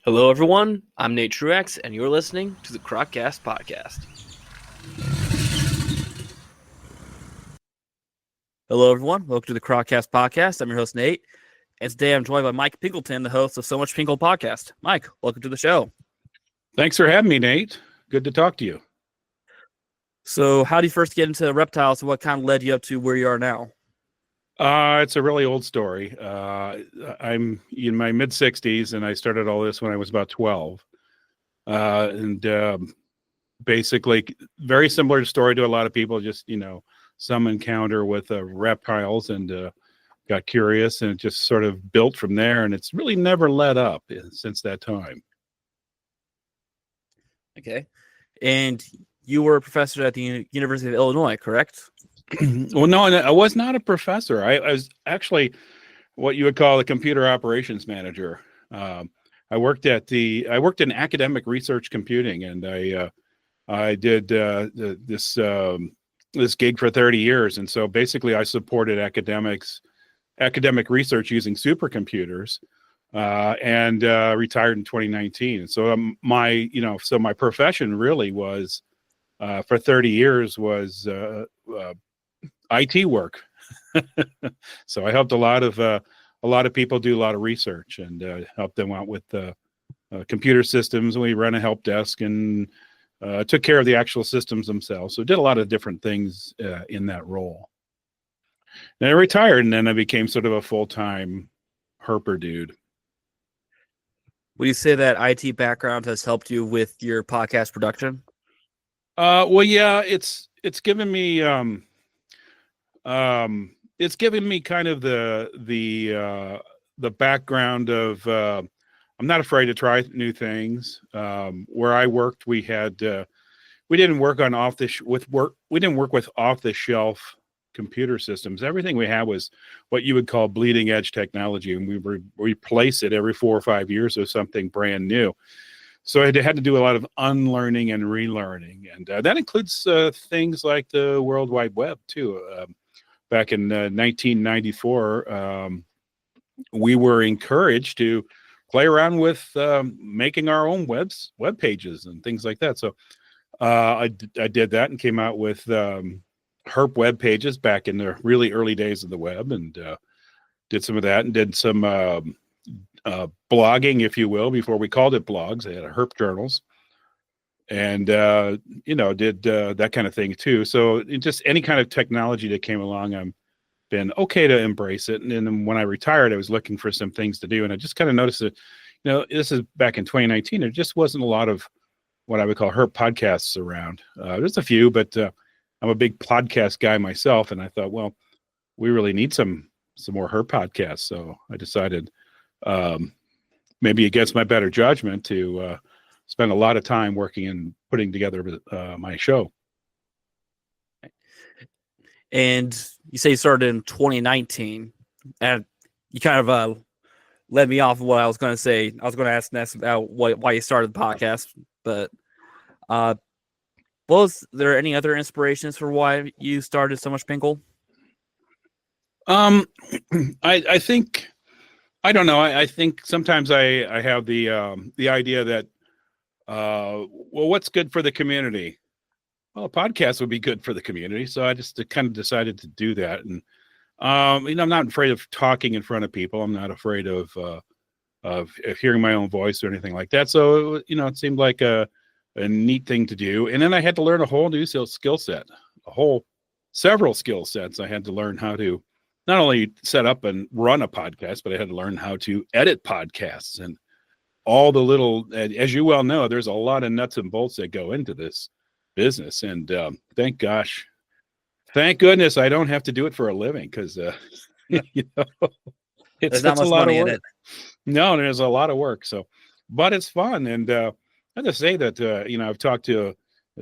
Hello, everyone. I'm Nate Truex, and you're listening to the Crockcast Podcast. Hello, everyone. Welcome to the Crockcast Podcast. I'm your host, Nate, and today I'm joined by Mike Pingleton, the host of So Much Pingle Podcast. Mike, welcome to the show. Thanks for having me, Nate. Good to talk to you. So, how did you first get into reptiles, and what kind of led you up to where you are now? It's a really old story. I'm in my mid 60s, and I started all this when I was about 12. Basically, very similar story to a lot of people. Just some encounter with reptiles, and got curious, and it just sort of built from there. And it's really never let up since that time. Okay, and you were a professor at the University of Illinois, correct? Well, no, I was not a professor. I was actually what you would call a computer operations manager. I worked in academic research computing, and I did this gig for 30 years. And so basically I supported academic research using supercomputers, and retired in 2019. And so my profession really was, for 30 years was IT work. So I helped a lot of people do a lot of research, and helped them out with computer systems. We ran a help desk, and took care of the actual systems themselves. So did a lot of different things in that role. Then I retired, and then I became sort of a full-time herper dude. Would you say that IT background has helped you with your podcast production? Well, yeah, it's given me kind of the background of I'm not afraid to try new things. Where I worked, we didn't work with off the shelf computer systems. Everything we had was what you would call bleeding edge technology, and we replace it every 4 or 5 years with something brand new. So I had to do a lot of unlearning and relearning, and that includes things like the World Wide Web too. Back in 1994, we were encouraged to play around with making our own web pages and things like that. So I did that and came out with herp web pages back in the really early days of the web, and did some of that, and did some blogging, if you will, before we called it blogs. They had herp journals, and did that kind of thing too. So just any kind of technology that came along, I'm been okay to embrace it. And then when I retired, I was looking for some things to do, and I just kind of noticed that, this is back in 2019. There just wasn't a lot of what I would call herp podcasts around. There's a few, but I'm a big podcast guy myself, and I thought, well, we really need some more herp podcasts. So I decided, maybe against my better judgment, to spend a lot of time working and putting together my show. And you say you started in 2019, and you kind of led me off of what I was going to say. I was going to ask next about why you started the podcast, but was there any other inspirations for why you started So Much Pingle? I think, I don't know. I think sometimes I have the idea that, well, what's good for the community? Well, a podcast would be good for the community. So I just kind of decided to do that. And, I'm not afraid of talking in front of people. I'm not afraid of hearing my own voice or anything like that. So, it seemed like a neat thing to do. And then I had to learn a whole new skill set, several skill sets. I had to learn how to not only set up and run a podcast, but I had to learn how to edit podcasts, and all the little, as you well know, there's a lot of nuts and bolts that go into this business. And thank goodness I don't have to do it for a living, because There's not much money in it. No, there's a lot of work. So, but it's fun. And I have to say that I've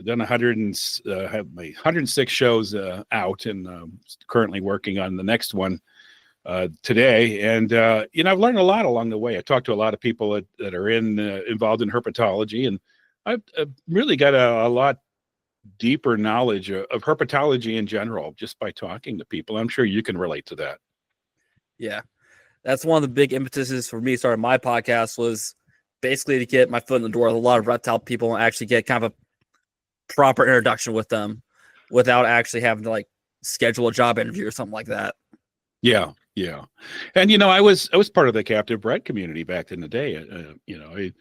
done 106 shows out, and currently working on the next one today. And I've learned a lot along the way. I talked to a lot of people that are involved in herpetology, and I've really got a lot deeper knowledge of herpetology in general just by talking to people. I'm sure you can relate to that. Yeah, that's one of the big impetuses for me starting my podcast, was basically to get my foot in the door with a lot of reptile people and actually get kind of a proper introduction with them without actually having to like schedule a job interview or something like that. Yeah, yeah. And I was part of the captive bred community back in the day. I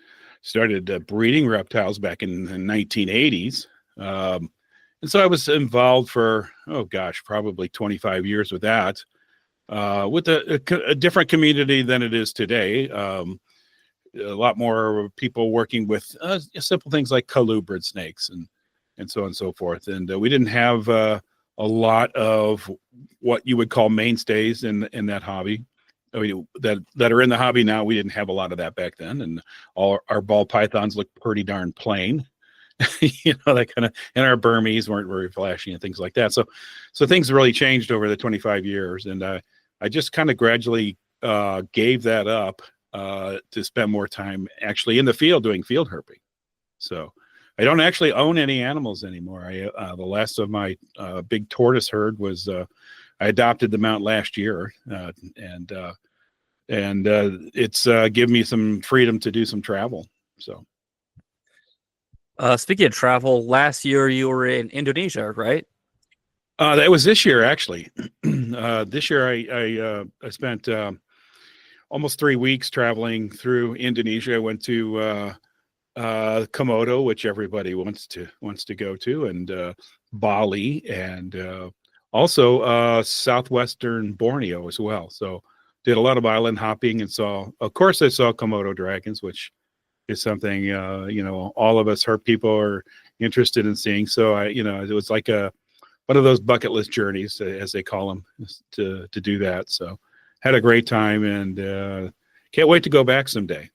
started breeding reptiles back in the 1980s. And so I was involved for, oh gosh, probably 25 years with that, with a different community than it is today. A lot more people working with simple things like colubrid snakes and so on and so forth. And we didn't have a lot of what you would call mainstays in that hobby. I mean, that are in the hobby now. We didn't have a lot of that back then, and all our ball pythons looked pretty darn plain. That kind of, and our Burmese weren't very flashy and things like that. So things really changed over the 25 years, and I just kind of gradually gave that up to spend more time actually in the field doing field herping. So I don't actually own any animals anymore. The last of my big tortoise herd was I adopted them out last year, and it's given me some freedom to do some travel. So. Speaking of travel, last year you were in Indonesia, right? That was this year, actually. This year I spent almost 3 weeks traveling through Indonesia. I went to Komodo, which everybody wants to go to, and Bali, and also southwestern Borneo as well. So did a lot of island hopping, and I saw Komodo dragons, which is something all of us herp people are interested in seeing. So it was like one of those bucket list journeys, as they call them, to do that. So had a great time, and can't wait to go back someday.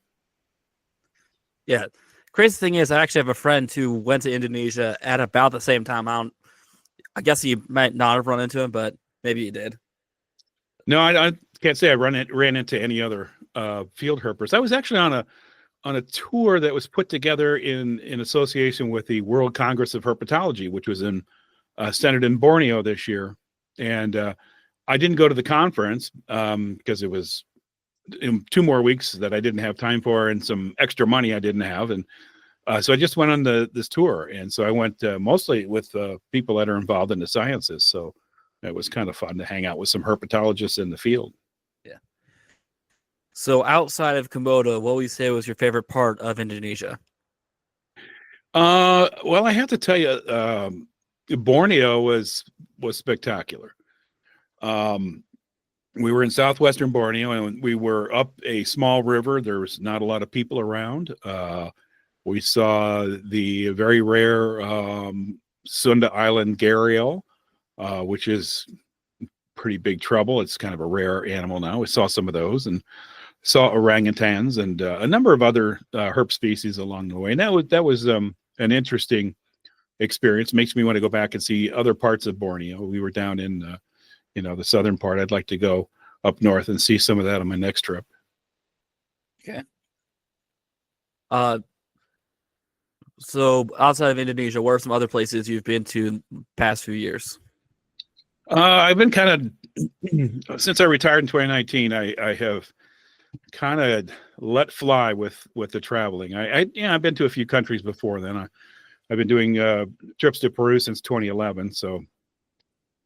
Yeah. Crazy thing is, I actually have a friend who went to Indonesia at about the same time. I guess you might not have run into him, but maybe you did. No, I can't say I ran into any other field herpers. I was actually on a tour that was put together in association with the World Congress of Herpetology, which was centered in Borneo this year. And I didn't go to the conference because it was in 2 more weeks that I didn't have time for, and some extra money I didn't have. And so I just went on this tour. And so I went mostly with people that are involved in the sciences. So it was kind of fun to hang out with some herpetologists in the field. Yeah. So outside of Komodo, what would you say was your favorite part of Indonesia? Well, I have to tell you, Borneo was spectacular. We were in southwestern Borneo, and we were up a small river. There was not a lot of people around. We saw the very rare Sunda Island gharial, which is pretty big trouble. It's kind of a rare animal now. We saw some of those, and saw orangutans and a number of other herp species along the way. And that was an interesting experience. Makes me want to go back and see other parts of Borneo. We were down in the southern part. I'd like to go up north and see some of that on my next trip. Okay. So outside of Indonesia, what are some other places you've been to in the past few years? I've been kind of, since I retired in 2019, I have kind of let fly with the traveling. I've been to a few countries before then. I've been doing trips to Peru since 2011. So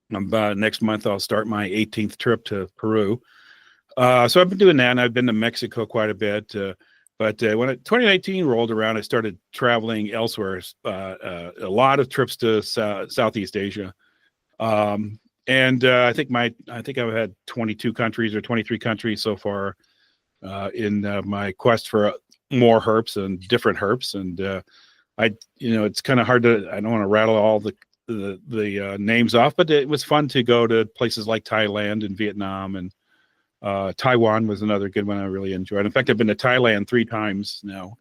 next month I'll start my 18th trip to Peru. So I've been doing that, and I've been to Mexico quite a bit. But when 2019 rolled around, I started traveling elsewhere. A lot of trips to Southeast Asia, and I think I've had 22 countries or 23 countries so far in my quest for more herps and different herps. And it's kind of hard to. I don't want to rattle all the names off, but it was fun to go to places like Thailand and Vietnam, and Taiwan was another good one I really enjoyed. In fact, I've been to Thailand 3 times now.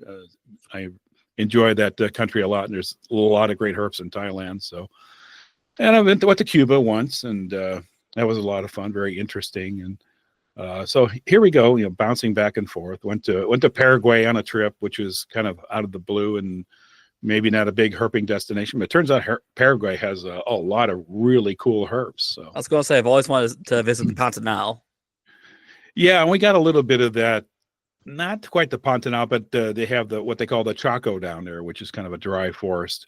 I enjoy that country a lot, and there's a lot of great herps in Thailand. So, and I went to Cuba once, and that was a lot of fun, very interesting. And so here we go, bouncing back and forth. Went to Paraguay on a trip, which was kind of out of the blue and maybe not a big herping destination, but it turns out Paraguay has a lot of really cool herps. So I was going to say, I've always wanted to visit the Pantanal. Yeah, and we got a little bit of that not quite the Pantanal, but they have what they call the Chaco down there, which is kind of a dry forest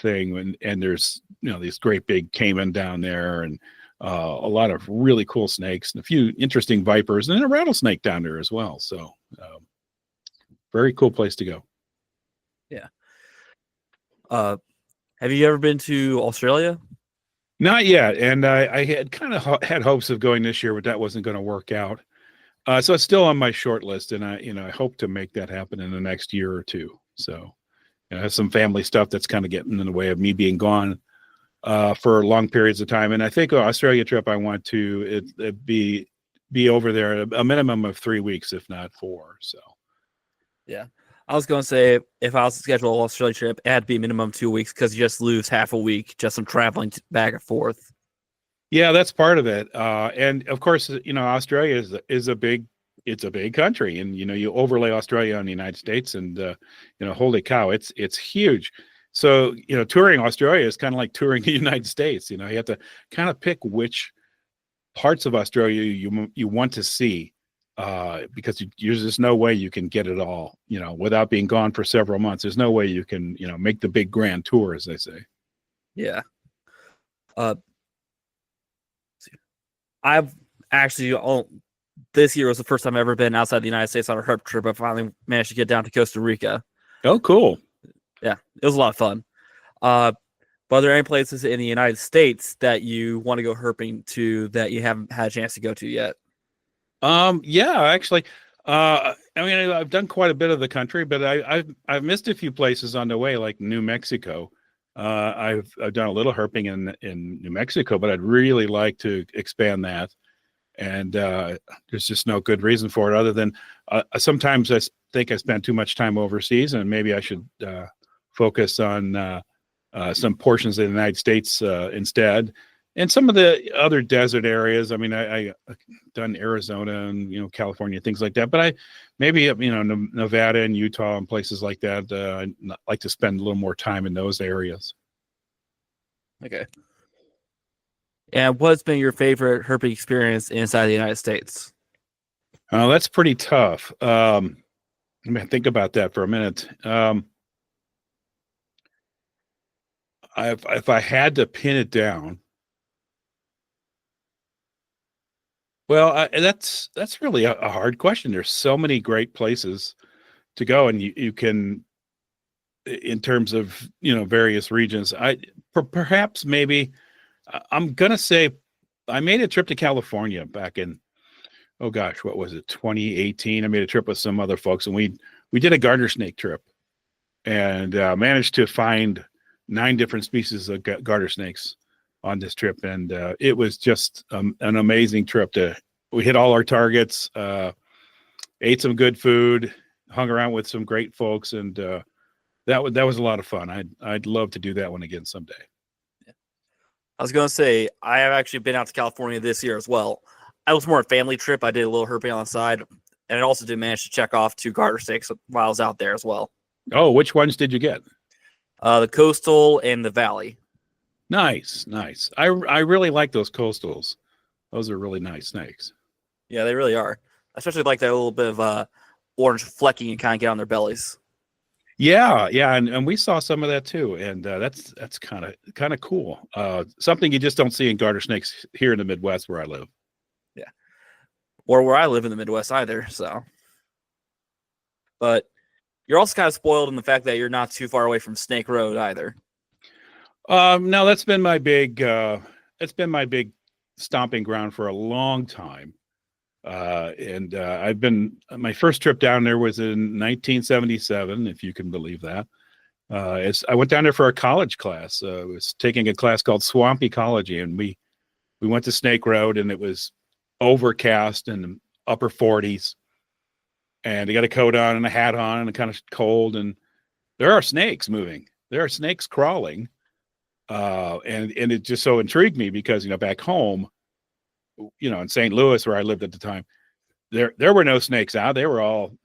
thing. And there's, these great big caiman down there, and a lot of really cool snakes and a few interesting vipers, and a rattlesnake down there as well. So very cool place to go. Yeah. Have you ever been to Australia? Not yet. And I had kind of had hopes of going this year, but that wasn't going to work out. So it's still on my short list, and I hope to make that happen in the next year or two. So I have some family stuff that's kind of getting in the way of me being gone for long periods of time. And I think Australia trip, I want to be over there a minimum of 3 weeks, if not 4. So yeah, I was going to say, if I was to schedule an Australia trip, it had to be minimum 2 weeks, because you just lose half a week just from traveling back and forth. Yeah, that's part of it. And of course, Australia is a big country, and you overlay Australia on the United States, and holy cow, it's huge. So touring Australia is kind of like touring the United States. You have to kind of pick which parts of Australia you want to see, because there's just no way you can get it all. Without being gone for several months, there's no way you can make the big grand tour, as they say. Yeah. I've actually, this year was the first time I've ever been outside the United States on a herp trip. I finally managed to get down to Costa Rica. Oh, cool. Yeah, it was a lot of fun. But are there any places in the United States that you want to go herping to that you haven't had a chance to go to yet? Yeah, actually, I've done quite a bit of the country, but I've missed a few places on the way, like New Mexico. I've done a little herping in New Mexico, but I'd really like to expand that. And there's just no good reason for it, other than sometimes I think I spend too much time overseas, and maybe I should focus on some portions of the United States instead. And some of the other desert areas. I mean, I done Arizona and California, things like that. But I maybe Nevada and Utah and places like that. I'd like to spend a little more time in those areas. Okay. And what's been your favorite herping experience inside the United States? That's pretty tough. Let me think about that for a minute. If I had to pin it down. Well, that's really a hard question. There's so many great places to go, and you can, in terms of various regions. Perhaps maybe I'm gonna say I made a trip to California back in, oh gosh, what was it, 2018? I made a trip with some other folks, and we did a garter snake trip, and managed to find 9 different species of garter snakes on this trip, and it was just an amazing trip. We hit all our targets, ate some good food, hung around with some great folks, and that was a lot of fun. I'd love to do that one again someday. Yeah. I was gonna say, I have actually been out to California this year as well. I was more a family trip. I did a little herping on the side, and I also did manage to check off 2 garter snakes while I was out there as well. Oh, which ones did you get? The coastal and the valley. Nice. I really like those coastals. Those are really nice snakes. Yeah, they really are. I especially like that little bit of orange flecking and kind of get on their bellies. Yeah, and we saw some of that too, and that's kind of cool. Something you just don't see in garter snakes here in the Midwest where I live. Yeah, or where I live in the Midwest either. So, but you're also kind of spoiled in the fact that you're not too far away from Snake Road either. No, that's been my big stomping ground for a long time. And I've been, my first trip down there was in 1977, if you can believe that. I went down there for a college class. I was taking a class called Swamp Ecology, and we went to Snake Road, and it was overcast in the upper 40s, and I got a coat on and a hat on, and kind of cold, and there are snakes moving. There are snakes crawling. And it just so intrigued me because, back home, in St. Louis, where I lived at the time, there were no snakes out. They were all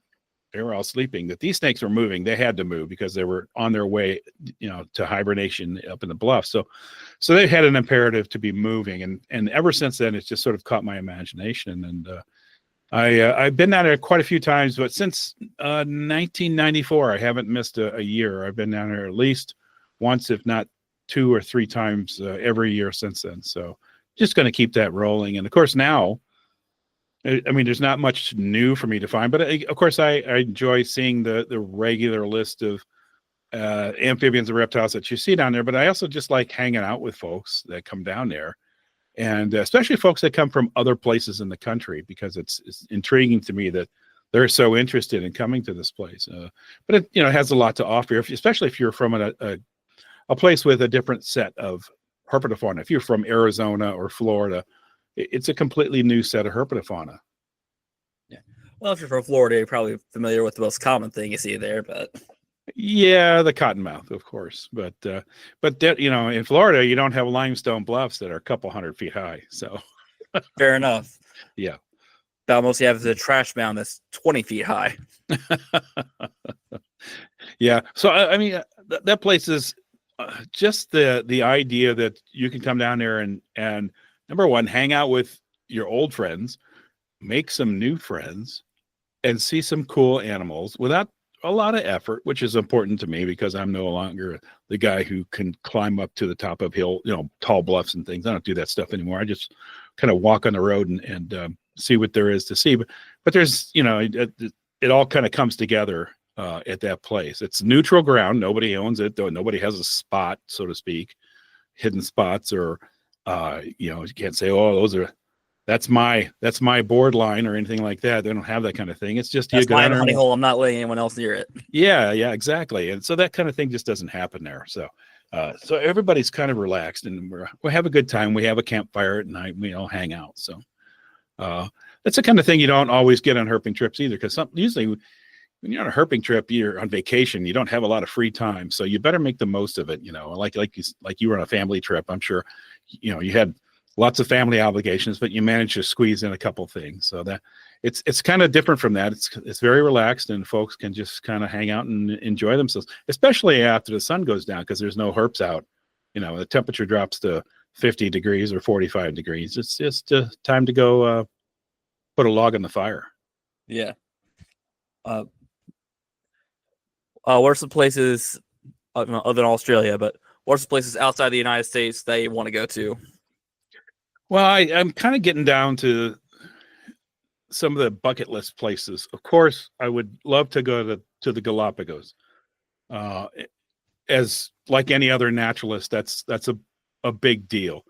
sleeping. That these snakes were moving. They had to move because they were on their way, to hibernation up in the bluff. So they had an imperative to be moving. And ever since then, it's just sort of caught my imagination. And I've been down there quite a few times, but since 1994, I haven't missed a year. I've been down there at least once, if not 2 or 3 times every year since then. So just going to keep that rolling. And of course, now, I mean, there's not much new for me to find, but of course, I enjoy seeing the regular list of amphibians and reptiles that you see down there. But I also just like hanging out with folks that come down there, and especially folks that come from other places in the country, because it's intriguing to me that they're so interested in coming to this place. But it has a lot to offer, especially if you're from a place with a different set of herpetofauna. If you're from Arizona or Florida, it's a completely new set of herpetofauna. Yeah. Well, if you're from Florida, you're probably familiar with the most common thing you see there, but yeah, the cottonmouth, of course. But that, in Florida, you don't have limestone bluffs that are a couple 100 feet high. So fair enoug. Yeah. But almost you have the trash mound that's 20 feet high. Yeah. So, I mean, that place is just the idea that you can come down there and number one, hang out with your old friends, make some new friends, and see some cool animals without a lot of effort, which is important to me because I'm no longer the guy who can climb up to the top of tall bluffs and things. I don't do that stuff anymore. I just kind of walk on the road and see what there is to see. But there's, it all kind of comes together at that place. It's neutral ground. Nobody owns it, though. Nobody has a spot, so to speak, hidden spots, or you can't say, oh, that's my board line or anything like that. They don't have that kind of thing. It's just that's my honey hole. I'm not letting anyone else near it. Yeah, exactly. And so that kind of thing just doesn't happen there. So so everybody's kind of relaxed, and we have a good time. We have a campfire at night. We all hang out. So that's the kind of thing you don't always get on herping trips either, because usually when you're on a herping trip, you're on vacation. You don't have a lot of free time, so you better make the most of it. Like you were on a family trip. I'm sure you had lots of family obligations, but you managed to squeeze in a couple things. So that it's kind of different from that. It's very relaxed, and folks can just kind of hang out and enjoy themselves, especially after the sun goes down, because there's no herps out. The temperature drops to 50 degrees or 45 degrees. It's just time to go put a log on the fire. Yeah. What are some places other than Australia, but what are some places outside the United States that you want to go to? Well, I'm kind of getting down to some of the bucket list places. Of course, I would love to go to the Galapagos. As like any other naturalist, that's a big deal.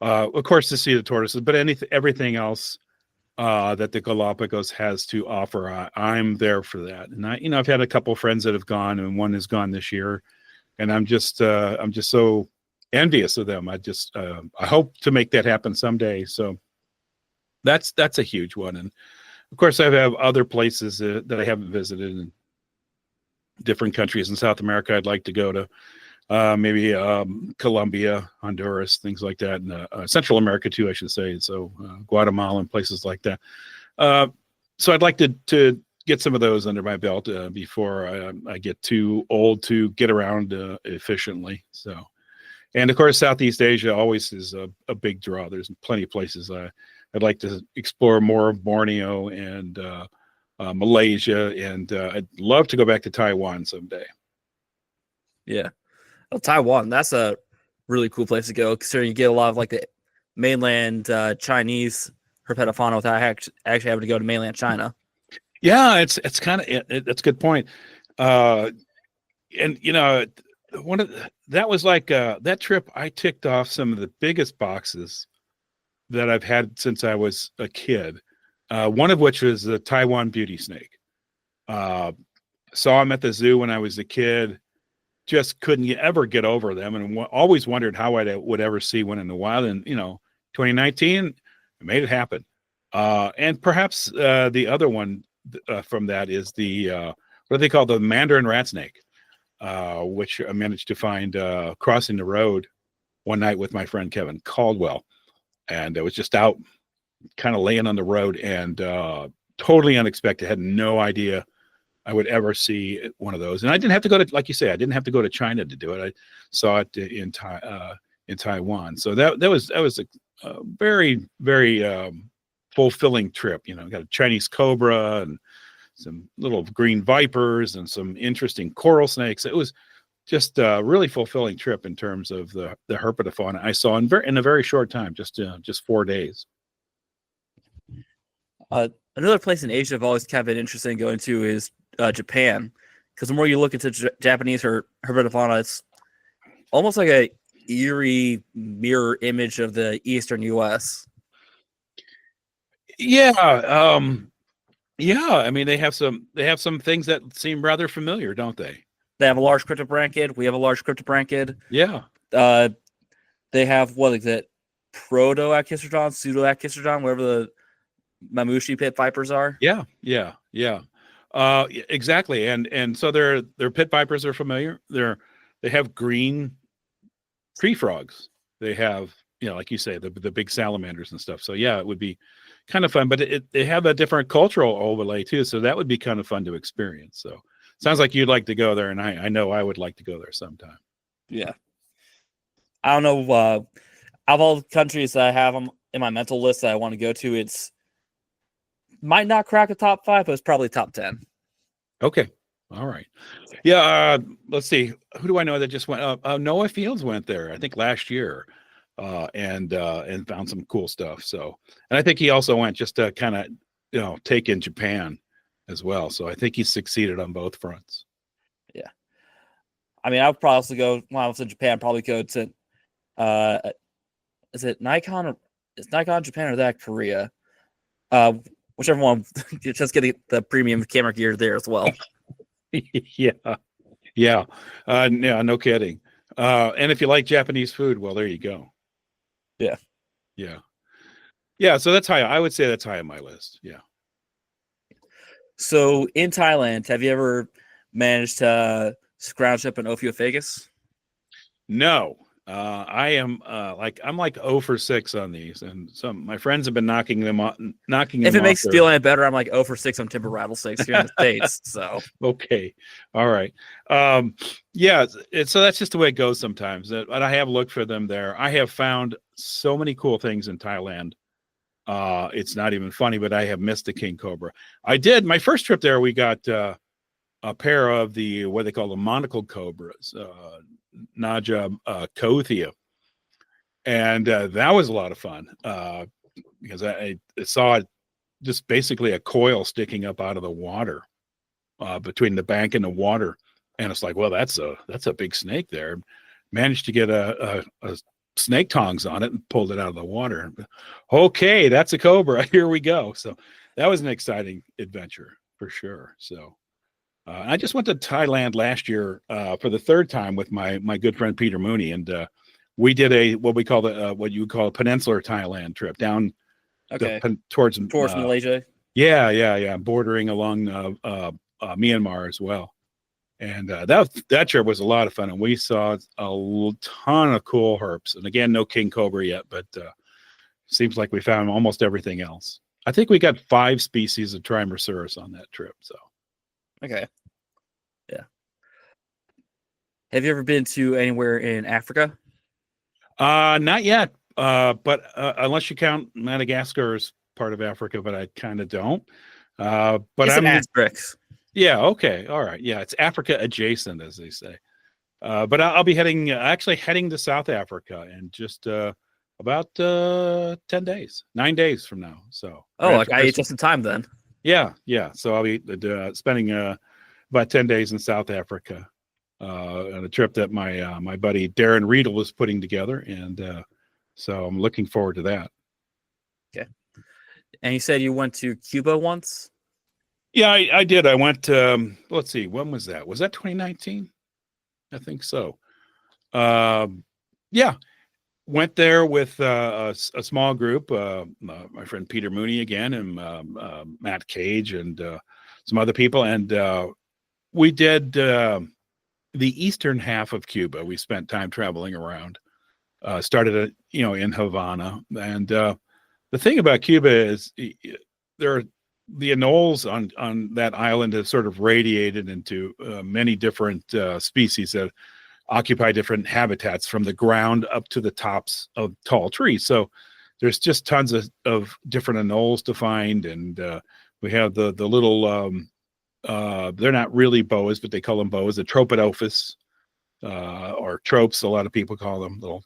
Of course, to see the tortoises, but everything else that the Galapagos has to offer, I'm there for that. And I've had a couple of friends that have gone, and one has gone this year, and I'm just so envious of them. I hope to make that happen someday. So that's a huge one. And of course, I have other places that I haven't visited in different countries in South America. I'd like to go to maybe Colombia, Honduras, things like that, and Central America too, I should say. So Guatemala and places like that. So I'd like to get some of those under my belt before I get too old to get around efficiently. So. And of course, Southeast Asia always is a big draw. There's plenty of places I'd like to explore more of Borneo and Malaysia, and I'd love to go back to Taiwan someday. Yeah. Well, Taiwan, that's a really cool place to go, considering you get a lot of like the mainland Chinese herpetofauna without actually having to go to mainland China. Yeah, it's kind of that's a good point. And that was like that trip. I ticked off some of the biggest boxes that I've had since I was a kid. One of which was the Taiwan beauty snake. Saw him at the zoo when I was a kid. Just couldn't ever get over them, and always wondered how I would ever see one in the wild. And 2019, I made it happen. And perhaps the other one from that is the what do they call, the Mandarin rat snake. Which I managed to find crossing the road one night with my friend Kevin Caldwell, and it was just out kind of laying on the road, and totally unexpected. Had no idea I would ever see one of those, and I didn't have to go to, like you say, I didn't have to go to China to do it. I saw it in Taiwan. So that was a very, very fulfilling trip. You know, got a Chinese cobra and some little green vipers and some interesting coral snakes. It was just a really fulfilling trip in terms of the herpetofauna I saw in a very short time, just 4 days. Another place in Asia I've always kind of been interested in going to is Japan, because the more you look into Japanese herpetofauna, it's almost like a eerie mirror image of the Eastern U.S. Yeah, yeah. I mean, they have some things that seem rather familiar, don't they? They have a large cryptobranchid. We have a large cryptobranchid. Yeah. They have what is it? Proto-Achistrodon, pseudo-Achistrodon, wherever the Mamushi pit vipers are. Yeah. Exactly. And so their pit vipers are familiar. They have green tree frogs. They have, you know, like you say, the big salamanders and stuff. So yeah, it would be kind of fun, but they have a different cultural overlay too. So that would be kind of fun to experience. So sounds like you'd like to go there, and I know I would like to go there sometime. Yeah. I don't know. Out of all the countries that I have in my mental list that I want to go to, it's might not crack a top 5, but it's probably top 10. Okay. All right. Yeah. Let's see. Who do I know that just went? Noah Fields went there, I think last year, and found some cool stuff. So, and I think he also went just to kind of, you know, take in Japan as well. So I think he succeeded on both fronts. Yeah. I mean, I would probably also go when I was in Japan. Probably go to, is it Nikon? Or, is Nikon Japan or that Korea? Whichever one. Just get the premium camera gear there as well. Yeah. No kidding. And if you like Japanese food, well, there you go. Yeah. So that's high. I would say that's high on my list. Yeah. So in Thailand, have you ever managed to scrounge up an Ophiophagus? No. I'm like 0 for 6 on these, and my friends have been knocking them off. If it makes feeling better, I'm like 0 for 6 on timber rattlesnakes here in the States. So okay, all right, yeah. So that's just the way it goes sometimes. But I have looked for them there. I have found so many cool things in Thailand. It's not even funny, but I have missed the king cobra. I did my first trip there. We got a pair of the what they call the monocled cobras. Naja Kothia, and that was a lot of fun because I saw just basically a coil sticking up out of the water between the bank and the water, and it's like, well, that's a big snake there. Managed to get a snake tongs on it and pulled it out of the water. Okay, that's a cobra. Here we go. So that was an exciting adventure for sure. So. I just went to Thailand last year for the 3rd time with my good friend Peter Mooney, and we did what we call what you would call a peninsular Thailand trip down towards Malaysia. Yeah, bordering along Myanmar as well. And that trip was a lot of fun, and we saw a ton of cool herps. And again, no king cobra yet, but seems like we found almost everything else. I think we got 5 species of Trimeresurus on that trip. So. Okay. Yeah. Have you ever been to anywhere in Africa? Not yet. But unless you count Madagascar as part of Africa, but I kind of don't. But it's an asterisk. Yeah. Okay. All right. Yeah. It's Africa adjacent, as they say. But I'll be heading to South Africa in just about 10 days, 9 days from now. So. Like I ate just in time then. Yeah. So I'll be spending about 10 days in South Africa on a trip that my buddy Darren Riedel is putting together, and so I'm looking forward to that. Okay. And you said you went to Cuba once? Yeah, I did. I went. Let's see, when was that? Was that 2019? I think so. Yeah. Went there with a small group, my friend Peter Mooney again, and Matt Cage, and some other people, and we did the eastern half of Cuba. We spent time traveling around. Started in Havana, and the thing about Cuba is there are the anoles on that island have sort of radiated into many different species that occupy different habitats from the ground up to the tops of tall trees. So there's just tons of different anoles to find, and we have the little they're not really boas, but they call them boas, the Tropidophis, or tropes. A lot of people call them little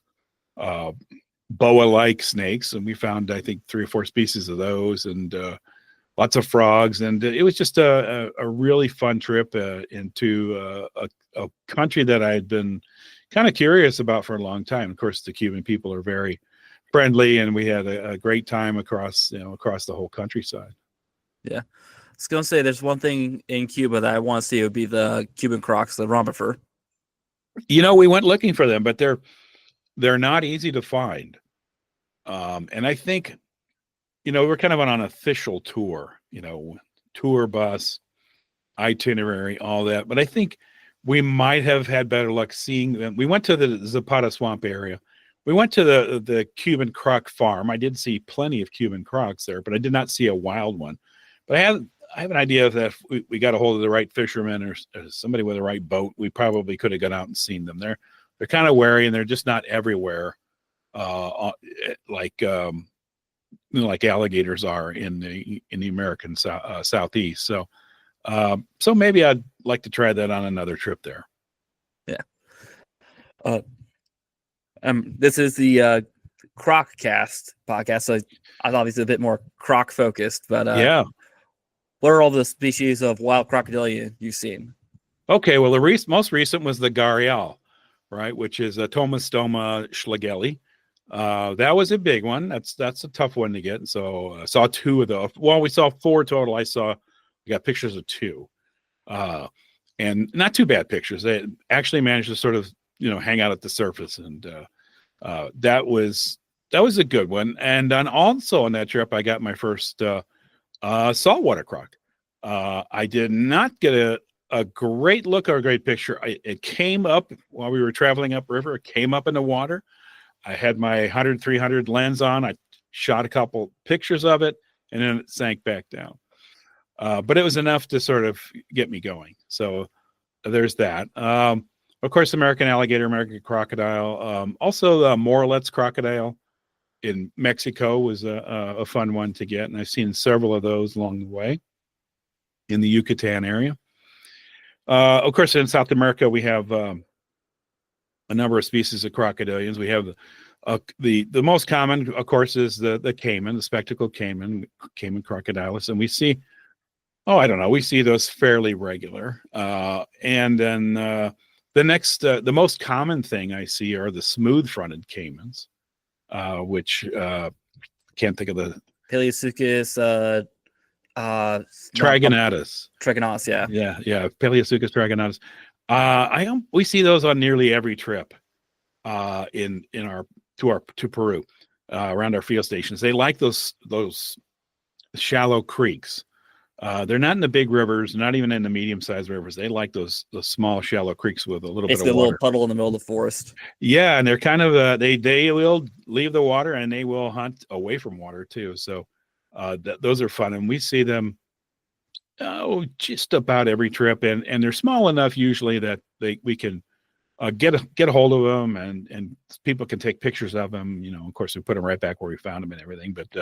boa-like snakes, and we found, I think, 3 or 4 species of those, and lots of frogs. And it was just a really fun trip into a country that I had been kind of curious about for a long time. Of course, the Cuban people are very friendly, and we had a great time across the whole countryside. Yeah. I was going to say, there's one thing in Cuba that I want to see. It would be the Cuban crocs, the rombifer. We went looking for them, but they're not easy to find. And I think, we're kind of on an official tour, tour bus, itinerary, all that. But I think we might have had better luck seeing them. We went to the Zapata Swamp area. We went to the Cuban croc farm. I did see plenty of Cuban crocs there, but I did not see a wild one. But I have an idea that if we got a hold of the right fisherman or somebody with the right boat, we probably could have gone out and seen them. They're kind of wary, and they're just not everywhere, like alligators are in the American southeast. So maybe I'd like to try that on another trip there. Yeah. This is the Croc Cast podcast, so I thought it's a bit more croc focused. But yeah. What are all the species of wild crocodile you've seen? Okay, well, the most recent was the gharial, right, which is a Tomastoma schlegeli. That was a big one. That's a tough one to get. And so I saw 2 of those. Well, we saw 4 total. We got pictures of 2, and not too bad pictures. They actually managed to sort of hang out at the surface, and that was a good one. And then also on that trip, I got my first saltwater croc. I did not get a great look or a great picture. It came up while we were traveling upriver. It came up in the water. I had my 100-300 lens on. I shot a couple pictures of it, and then it sank back down. But it was enough to sort of get me going. So there's that. Of course, American alligator, American crocodile. Also, the Morlet's crocodile in Mexico was a fun one to get, and I've seen several of those along the way in the Yucatan area. Of course, in South America, we have a number of species of crocodilians. We have the most common, of course, is the caiman, the spectacled caiman crocodilus, and we see, we see those fairly regular. And then the next, the most common thing I see are the smooth-fronted caimans, which can't think of the Paleosuchus Trigonatus. Trigonatus, yeah. Yeah. Paleosuchus trigonatus. We see those on nearly every trip to Peru, around our field stations. They like those shallow creeks. They're not in the big rivers, not even in the medium-sized rivers. They like those small, shallow creeks with a little bit of water. It's a little puddle in the middle of the forest. Yeah, and they're kind of they will leave the water, and they will hunt away from water too. So those are fun, and we see them just about every trip, and they're small enough usually that we can get a hold of them, and people can take pictures of them. Of course, we put them right back where we found them and everything, but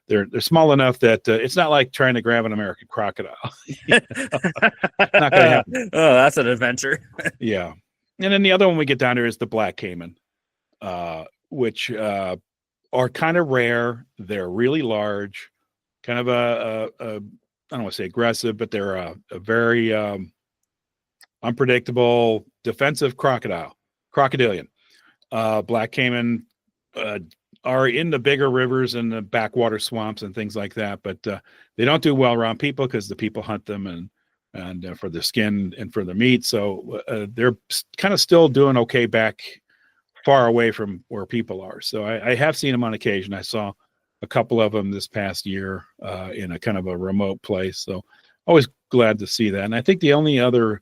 they're small enough that it's not like trying to grab an American crocodile. Not going to happen. Oh, that's an adventure. Yeah. And then the other one we get down to is the black caiman, which are kind of rare. They're really large, kind of I don't want to say aggressive, but they're a very unpredictable defensive crocodilian. Black caiman are in the bigger rivers and the backwater swamps and things like that, but they don't do well around people because the people hunt them and for the skin and for the meat. So they're kind of still doing okay back far away from where people are. So I have seen them on occasion. I saw a couple of them this past year in a kind of a remote place. So always glad to see that. And I think the only other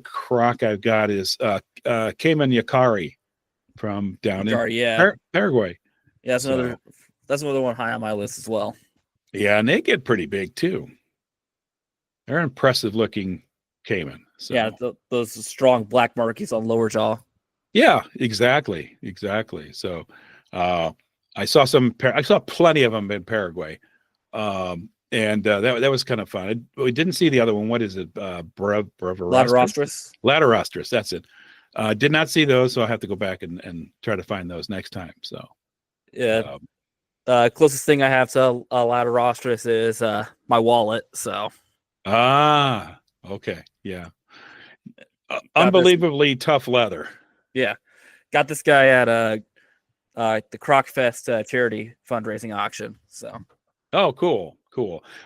croc I've got is Caiman yakari from down in Paraguay. Yeah, that's another one high on my list as well. Yeah, and they get pretty big too. They're impressive looking caiman. So. Yeah, those strong black markings on lower jaw. Yeah, exactly. So I saw I saw plenty of them in Paraguay. And that was kind of fun. We didn't see the other one. What is it? Laterostris. Laterostris. That's it. Did not see those, so I'll have to go back and try to find those next time. So yeah, closest thing I have to Laterostris is my wallet. So okay, yeah, unbelievably tough leather. Yeah, got this guy at the Croc Fest charity fundraising auction. So cool.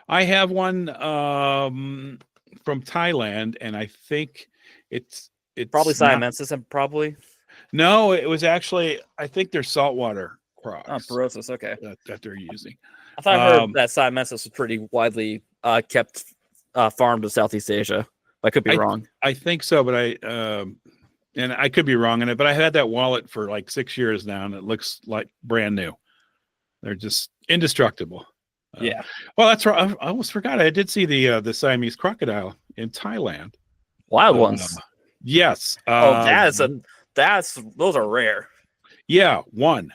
I have one from Thailand, and I think it's probably Siamensis, and probably no, it was actually, I think they're saltwater crocs. Oh, Porosis, okay. That they're using. I thought I heard that Siamensis was pretty widely kept farmed in Southeast Asia. I could be wrong. I think so, but and I could be wrong in it, but I had that wallet for like 6 years now, and it looks like brand new. They're just indestructible. Yeah. Well, that's right. I almost forgot. I did see the Siamese crocodile in Thailand. Wild ones. Yes. Those are rare. Yeah, one.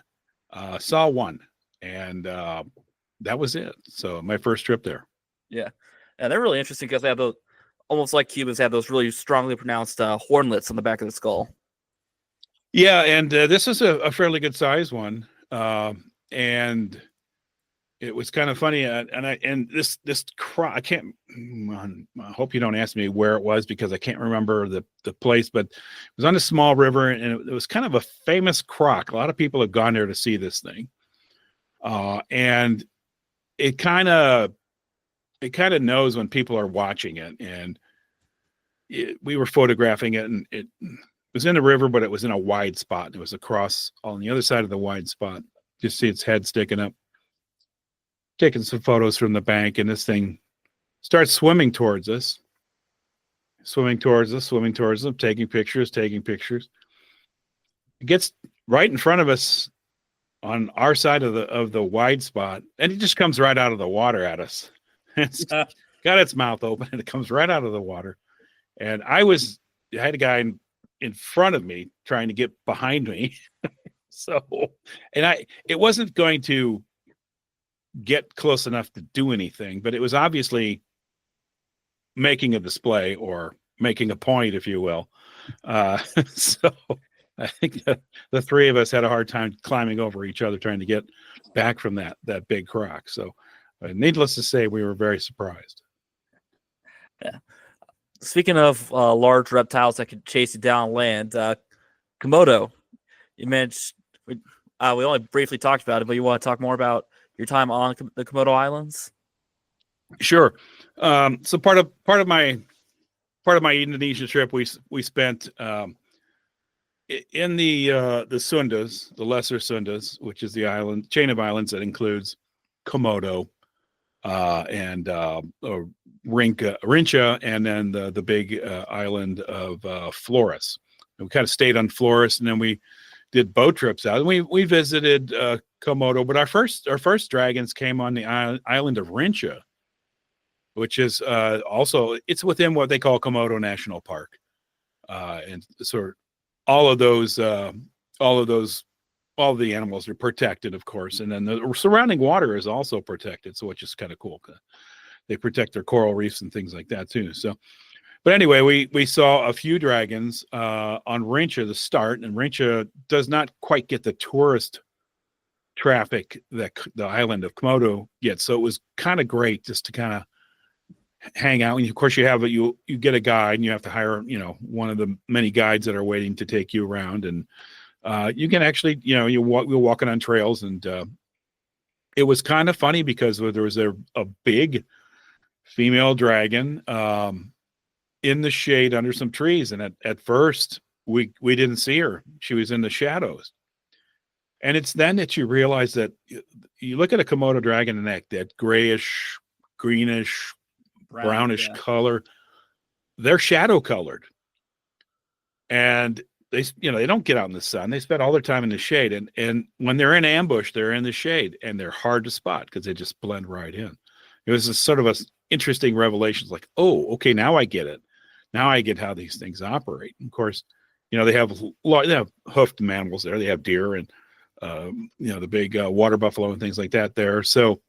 Saw one, and that was it. So my first trip there. Yeah, and they're really interesting because they have those, almost like Cubans, have those really strongly pronounced hornlets on the back of the skull. Yeah, and this is a fairly good size one, and it was kind of funny. And this croc, I hope you don't ask me where it was because I can't remember the place, but it was on a small river, and it was kind of a famous croc. A lot of people have gone there to see this thing, and it kind of knows when people are watching it. And we were photographing it, and it was in the river, but it was in a wide spot. It was across on the other side of the wide spot. Just see its head sticking up. Taking some photos from the bank, and this thing starts swimming towards us, taking pictures. It gets right in front of us on our side of the wide spot, and it just comes right out of the water at us. It's got its mouth open, and it comes right out of the water. And I had a guy in front of me trying to get behind me. It wasn't going to get close enough to do anything, but it was obviously making a display or making a point, if you will. So I think the three of us had a hard time climbing over each other trying to get back from that big croc. So needless to say, we were very surprised. Yeah. Speaking of large reptiles that could chase you down land, Komodo, you mentioned, we only briefly talked about it, but you want to talk more about your time on the Komodo Islands? Sure. So part of my Indonesia trip, we spent in the Sundas, the Lesser Sundas, which is the chain of islands that includes Komodo and Rinca, and then the big island of Flores. And we kind of stayed on Flores, and then we did boat trips out. And we visited Komodo, but our first dragons came on the island of Rinca, which is also, it's within what they call Komodo National Park, and sort of all of the animals are protected, of course, and then the surrounding water is also protected, so which is kind of cool. They protect their coral reefs and things like that too. So, but anyway, we saw a few dragons on Rinca to start, and Rinca does not quite get the tourist traffic that the island of Komodo gets. So it was kind of great just to kind of hang out. And of course, you get a guide, and you have to hire one of the many guides that are waiting to take you around, and you can actually we're walking on trails, and it was kind of funny because there was a big female dragon in the shade under some trees, and at first we didn't see her. She was in the shadows, and it's then that you realize that you look at a Komodo dragon and that grayish, greenish, brownish color. They're shadow colored, and they don't get out in the sun. They spend all their time in the shade, and when they're in ambush, they're in the shade, and they're hard to spot because they just blend right in. It was a sort of a interesting revelation. It's like, oh, okay, now I get it. Now I get how these things operate. And of course, they have hoofed mammals there. They have deer, and the big water buffalo and things like that there. So,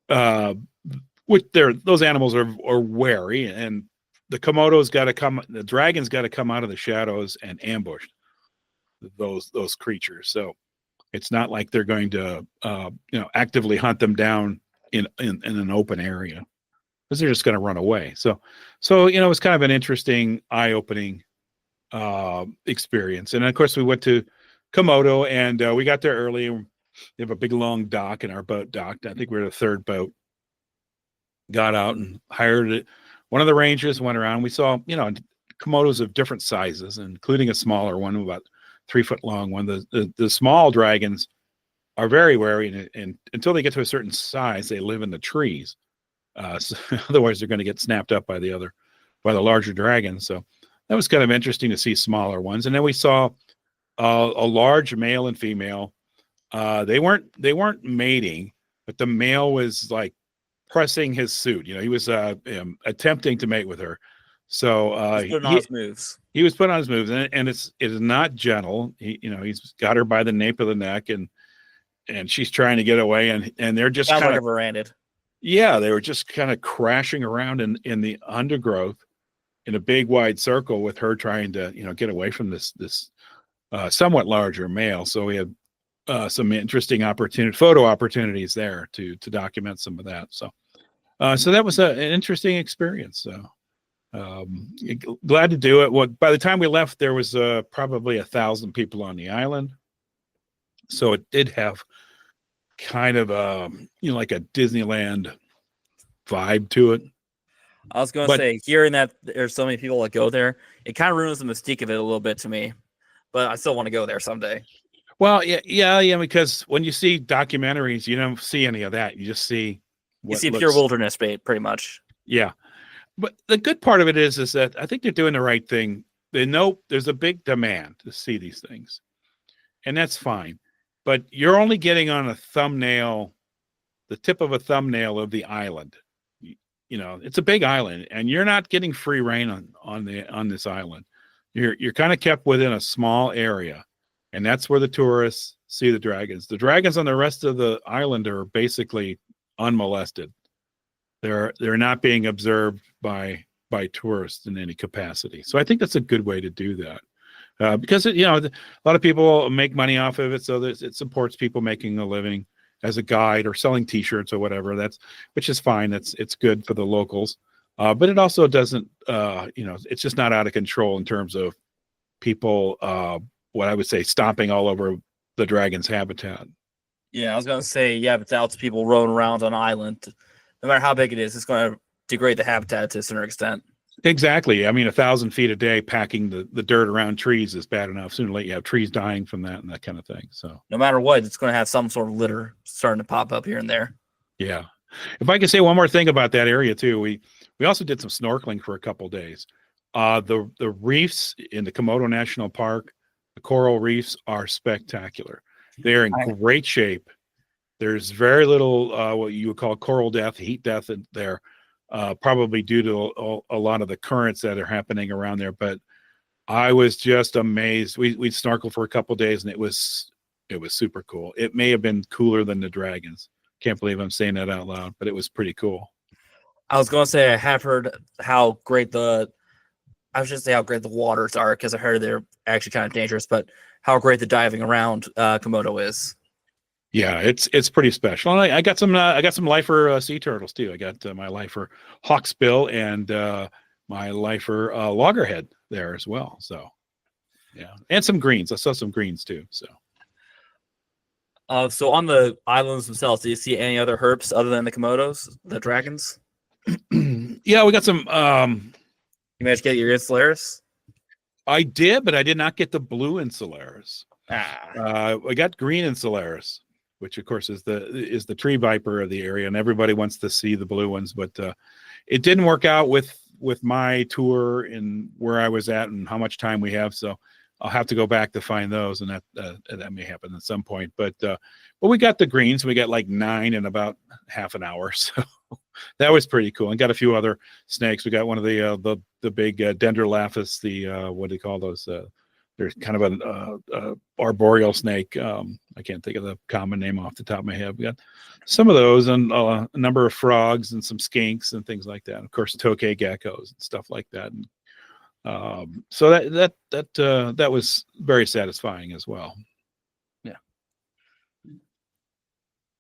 those animals are wary, and the Komodo's got to come, the dragon's got to come out of the shadows and ambush those creatures. So it's not like they're going to actively hunt them down in an open area, because they're just going to run away. So it was kind of an interesting, eye-opening experience. And of course, we went to Komodo, and we got there early. They have a big long dock, and our boat docked. I think we were the third boat. Got out and hired it. One of the rangers went around. We saw, Komodos of different sizes, including a smaller one, about 3 foot long one. The small dragons are very wary, and until they get to a certain size, they live in the trees. So otherwise, they're going to get snapped up by the larger dragons. So that was kind of interesting to see smaller ones. And then we saw a large male and female. They weren't mating, but the male was like pressing his suit. He was attempting to mate with her. So he's putting on his moves. He was putting on his moves, and it is not gentle. He's got her by the nape of the neck, and she's trying to get away, and they're just kind of like a veranded. Yeah, they were just kind of crashing around in the undergrowth in a big wide circle, with her trying to get away from this somewhat larger male. So we had some interesting photo opportunities there to document some of that. So that was an interesting experience. So glad to do it. Well, by the time we left, there was probably 1,000 people on the island. So it did have kind of like a Disneyland vibe to it. I was going to say, hearing that there's so many people that go there, it kind of ruins the mystique of it a little bit to me. But I still want to go there someday. Well, yeah, because when you see documentaries, you don't see any of that. You just see pure wilderness, pretty much. Yeah, but the good part of it is that I think they're doing the right thing. They know there's a big demand to see these things, and that's fine. But you're only getting on a thumbnail, the tip of a thumbnail of the island. It's a big island, and you're not getting free reign on this island. You're kind of kept within a small area. And that's where the tourists see the dragons. The dragons on the rest of the island are basically unmolested. They're not being observed by tourists in any capacity. So I think that's a good way to do that, because a lot of people make money off of it, so that it supports people making a living as a guide or selling T-shirts or whatever. Which is fine. It's good for the locals, but it also doesn't. It's just not out of control in terms of people. What I would say, stomping all over the dragon's habitat. Yeah, I was going to say, without people roaming around on an island, no matter how big it is, it's going to degrade the habitat to a certain extent. Exactly. I mean, 1,000 feet a day packing the dirt around trees is bad enough. Sooner or later, you have trees dying from that and that kind of thing. So no matter what, it's going to have some sort of litter starting to pop up here and there. Yeah. If I could say one more thing about that area too, we also did some snorkeling for a couple of days. The reefs in the Komodo National Park, the coral reefs, are spectacular. They're in great shape. There's very little what you would call coral death, heat death there, probably due to a lot of the currents that are happening around there. But I was just amazed. We snorkeled for a couple of days, and it was super cool. It may have been cooler than the dragons. Can't believe I'm saying that out loud, but it was pretty cool. I was going to say, I have heard how great the waters are, because I heard they're actually kind of dangerous, but how great the diving around Komodo is. Yeah, it's pretty special. And I got some lifer sea turtles too. I got my lifer hawksbill and my lifer loggerhead there as well. So yeah, and some greens. I saw some greens too. So on the islands themselves, do you see any other herps other than the Komodos, the dragons? Yeah, we got some. You managed to get your Insularis? I did, but I did not get the blue Insularis. I got green Insularis, which of course is the tree viper of the area, and everybody wants to see the blue ones, but it didn't work out with my tour and where I was at and how much time we have. So I'll have to go back to find those, and that may happen at some point. But we got the greens. We got like 9 in about half an hour, so that was pretty cool. And got a few other snakes. We got one of the big Dendrolaphus, what do you call those? there's kind of a arboreal snake. I can't think of the common name off the top of my head. We got some of those, and a number of frogs and some skinks and things like that. Of course, tokay geckos and stuff like that. And so that was very satisfying as well. Yeah.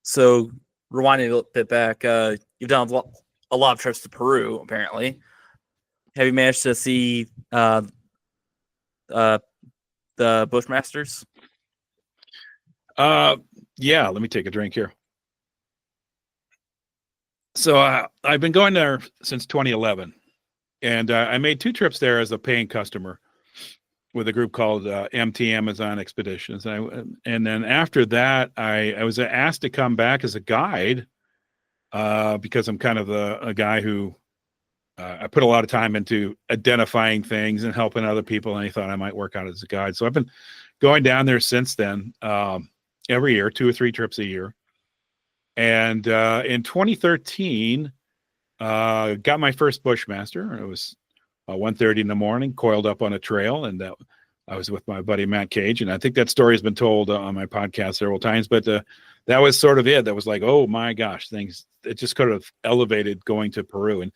So rewinding a little bit back, you've done a lot of trips to Peru, apparently. Have you managed to see the Bushmasters? Yeah, let me take a drink here. So I've been going there since 2011, and I made 2 trips there as a paying customer with a group called MT Amazon Expeditions. And then after that, I was asked to come back as a guide because I'm kind of a guy who I put a lot of time into identifying things and helping other people, and I thought I might work out as a guide. So I've been going down there since then, every year, 2 or 3 trips a year. And in 2013, got my first Bushmaster. It was 1:30 in the morning, coiled up on a trail, and I was with my buddy Matt Cage, and I think that story has been told on my podcast several times. But that was sort of it. That was like, oh my gosh, it just could have elevated going to Peru. And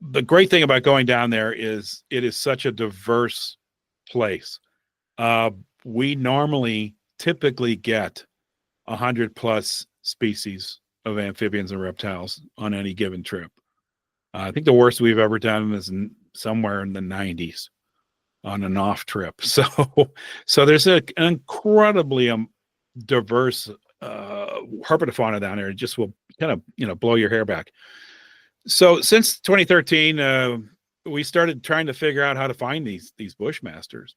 the great thing about going down there is it is such a diverse place. We typically get 100+ species of amphibians and reptiles on any given trip. I think the worst we've ever done is somewhere in the 90s on an off trip. So there's an incredibly diverse herpetofauna down there. It just will kind of blow your hair back. So since 2013, we started trying to figure out how to find these Bushmasters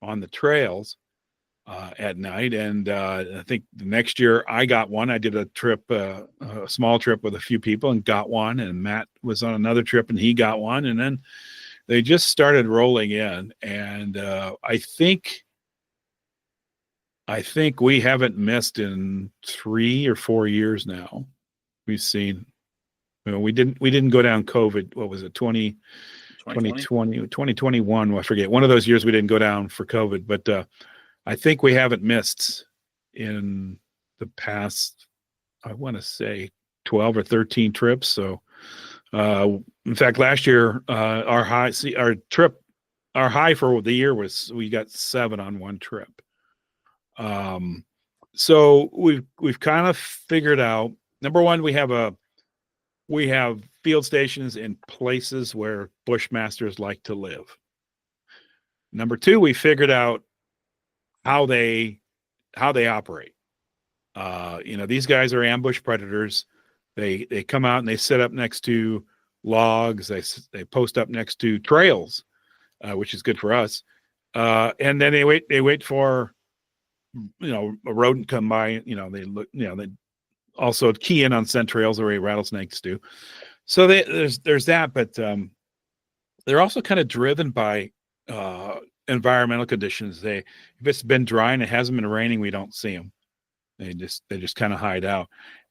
on the trails at night. And I think the next year I got one. I did a trip, a small trip with a few people, and got one. And Matt was on another trip and he got one. And then they just started rolling in. And I think we haven't missed in 3 or 4 years now. We've seen. We didn't go down COVID. What was it? 2020, 2021. I forget. One of those years we didn't go down for COVID, but I think we haven't missed in the past, I want to say 12 or 13 trips. So, in fact, last year, our high for the year was, we got 7 on one trip. So we've kind of figured out, number one, we have field stations in places where Bushmasters like to live. Number 2, we figured out how they operate. These guys are ambush predators. They come out and they sit up next to logs. They post up next to trails, which is good for us. And then they wait for a rodent come by. They look. They also key in on scent trails the way rattlesnakes do. So there's that, but they're also kind of driven by environmental conditions. If it's been dry and it hasn't been raining, we don't see them. They just kind of hide out.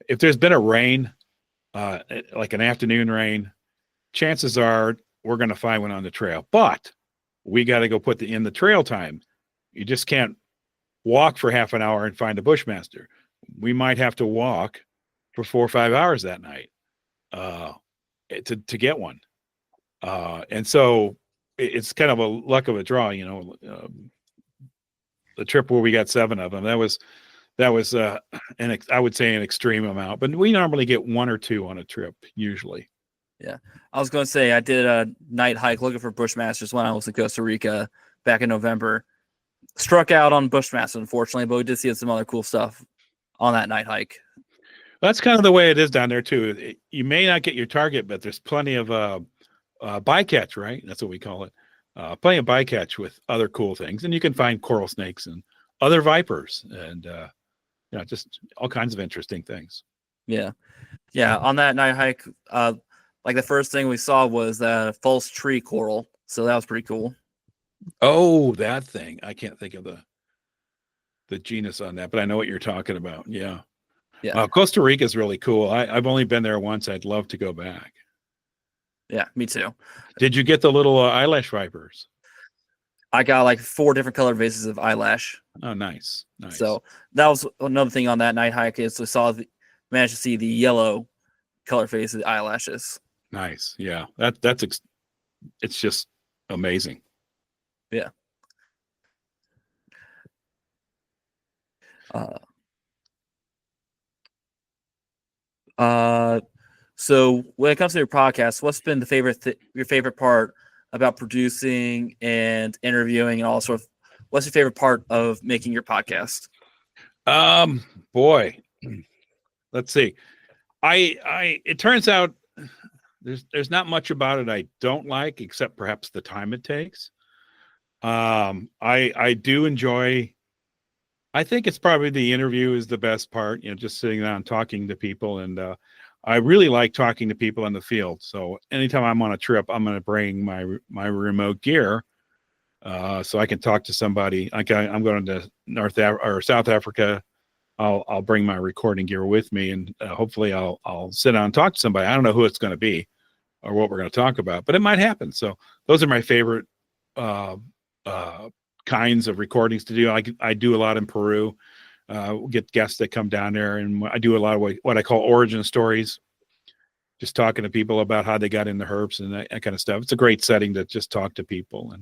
If there's been a rain, like an afternoon rain, chances are we're going to find one on the trail. But we got to go put in the trail time. You just can't walk for half an hour and find a Bushmaster. We might have to walk for 4 or 5 hours that night to get one. And so it's kind of a luck of a draw, the trip where we got 7 of them. That was I would say an extreme amount, but we normally get 1 or 2 on a trip usually. Yeah. I was going to say, I did a night hike looking for Bushmasters when I was in Costa Rica back in November. Struck out on Bushmasters, unfortunately, but we did see some other cool stuff on that night hike. That's kind of the way it is down there too. You may not get your target, but there's plenty of bycatch, right? That's what we call it. Plenty of bycatch with other cool things, and you can find coral snakes and other vipers, and just all kinds of interesting things. Yeah. On that night hike, like the first thing we saw was false tree coral, so that was pretty cool. Oh, that thing! I can't think of the genus on that, but I know what you're talking about. Yeah. Costa Rica is really cool. I've only been there once. I'd love to go back. Yeah, me too. Did you get the little eyelash vipers? I got like 4 different colored vases of eyelash. Oh, nice. Nice. So that was another thing on that night hike is managed to see the yellow color face of the eyelashes. Nice. Yeah. It's just amazing. Yeah. So when it comes to your podcast, what's been your favorite part about producing and interviewing and all sorts? What's your favorite part of making your podcast? Boy, let's see. It turns out there's not much about it I don't like, except perhaps the time it takes. I do enjoy. I think it's probably the interview is the best part. Just sitting down and talking to people, and I really like talking to people in the field. So anytime I'm on a trip, I'm going to bring my remote gear, so I can talk to somebody. Like I'm going to South Africa. I'll bring my recording gear with me, and hopefully I'll sit down and talk to somebody. I don't know who it's going to be or what we're going to talk about, but it might happen. So those are my favorite kinds of recordings to do. I do a lot in Peru. Get guests that come down there, and I do a lot of what I call origin stories, just talking to people about how they got into herps and that kind of stuff. It's a great setting to just talk to people,